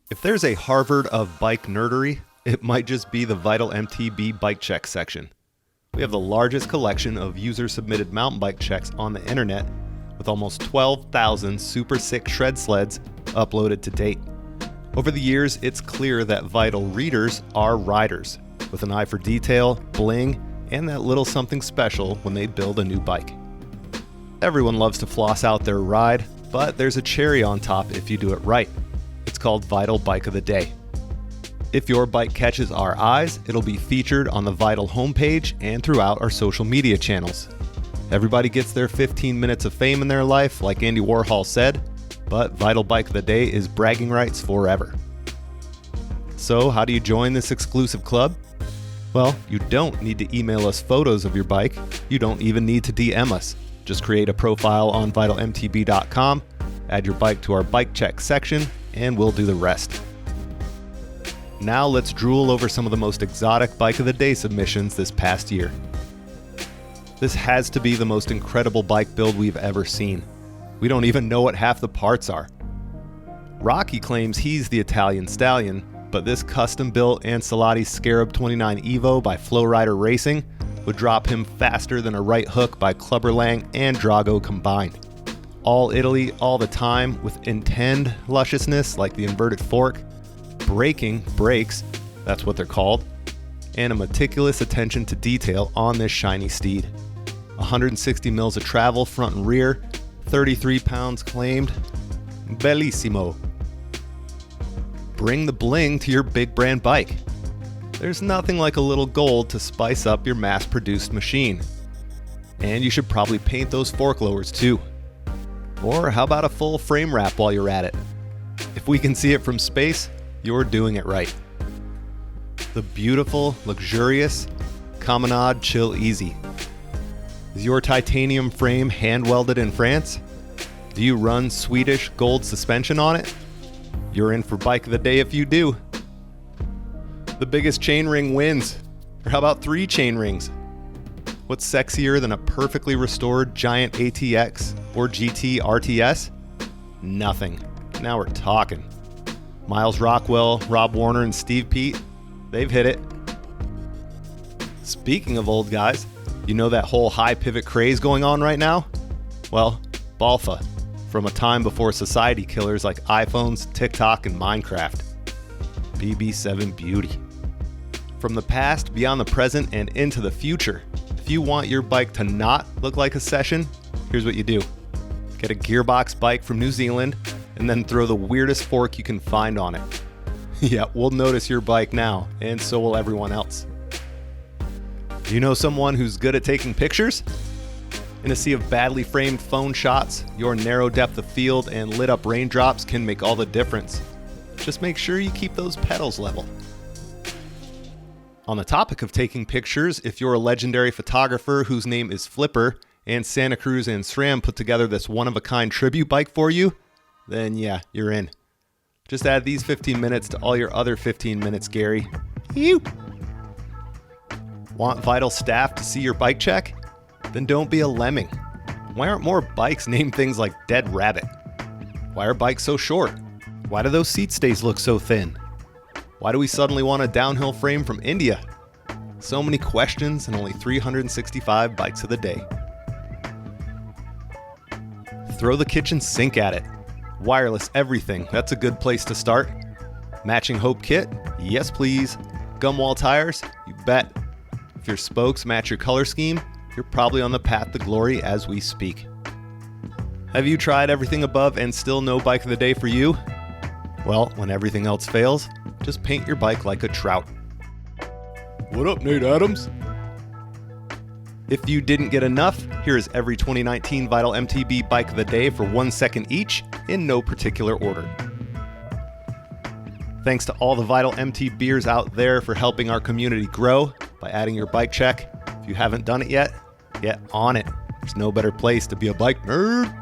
If there's a Harvard of bike nerdery, it might just be the Vital MTB bike check section. We have the largest collection of user-submitted mountain bike checks on the internet, with almost 12,000 super sick shred sleds uploaded to date. Over the years, it's clear that Vital readers are riders, with an eye for detail, bling, and that little something special when they build a new bike. Everyone loves to floss out their ride, but there's a cherry on top if you do it right. It's called Vital Bike of the Day. If your bike catches our eyes, it'll be featured on the Vital homepage and throughout our social media channels. Everybody gets their 15 minutes of fame in their life, like Andy Warhol said, but Vital Bike of the Day is bragging rights forever. So how do you join this exclusive club? Well, you don't need to email us photos of your bike. You don't even need to DM us. Just create a profile on vitalmtb.com, add your bike to our bike check section, and we'll do the rest. Now let's drool over some of the most exotic Bike of the Day submissions this past year. This has to be the most incredible bike build we've ever seen. We don't even know what half the parts are. Rocky claims he's the Italian Stallion, but this custom-built Ancelotti Scarab 29 Evo by Flowrider Racing would drop him faster than a right hook by Clubber Lang and Drago combined. All Italy, all the time, with intend lusciousness like the inverted fork, braking brakes, that's what they're called, and a meticulous attention to detail on this shiny steed. 160 mils of travel front and rear, 33 pounds claimed. Bellissimo. Bring the bling to your big brand bike. There's nothing like a little gold to spice up your mass-produced machine. And you should probably paint those fork lowers too. Or how about a full frame wrap while you're at it? If we can see it from space, you're doing it right. The beautiful, luxurious Caminade Chill Easy. Is your titanium frame hand-welded in France? Do you run Swedish gold suspension on it? You're in for Bike of the Day if you do. The biggest chainring wins. Or how about 3 chain rings? What's sexier than a perfectly restored giant ATX or GT RTS? Nothing. Now we're talking. Miles Rockwell, Rob Warner, and Steve Pete, they've hit it. Speaking of old guys, you know that whole high pivot craze going on right now? Well, Balfa, from a time before society killers like iPhones, TikTok, and Minecraft. BB7 beauty. From the past, beyond the present, and into the future. If you want your bike to not look like a session, here's what you do. Get a gearbox bike from New Zealand, and then throw the weirdest fork you can find on it. Yeah, we'll notice your bike now, and so will everyone else. Do you know someone who's good at taking pictures? In a sea of badly framed phone shots, your narrow depth of field and lit up raindrops can make all the difference. Just make sure you keep those pedals level. On the topic of taking pictures, if you're a legendary photographer whose name is Flipper and Santa Cruz and SRAM put together this one-of-a-kind tribute bike for you, then yeah, you're in. Just add these 15 minutes to all your other 15 minutes, Gary. Ew. Want Vital staff to see your bike check? Then don't be a lemming. Why aren't more bikes named things like Dead Rabbit? Why are bikes so short? Why do those seat stays look so thin? Why do we suddenly want a downhill frame from India? So many questions and only 365 bikes of the day. Throw the kitchen sink at it. Wireless everything, that's a good place to start. Matching Hope kit? Yes please. Gumwall tires? You bet. If your spokes match your color scheme, you're probably on the path to glory as we speak. Have you tried everything above and still no bike of the day for you? Well, when everything else fails, just paint your bike like a trout. What up, Nate Adams? If you didn't get enough, here is every 2019 Vital MTB Bike of the Day for 1 second each, in no particular order. Thanks to all the Vital MTBers out there for helping our community grow by adding your bike check. If you haven't done it yet, get on it. There's no better place to be a bike nerd.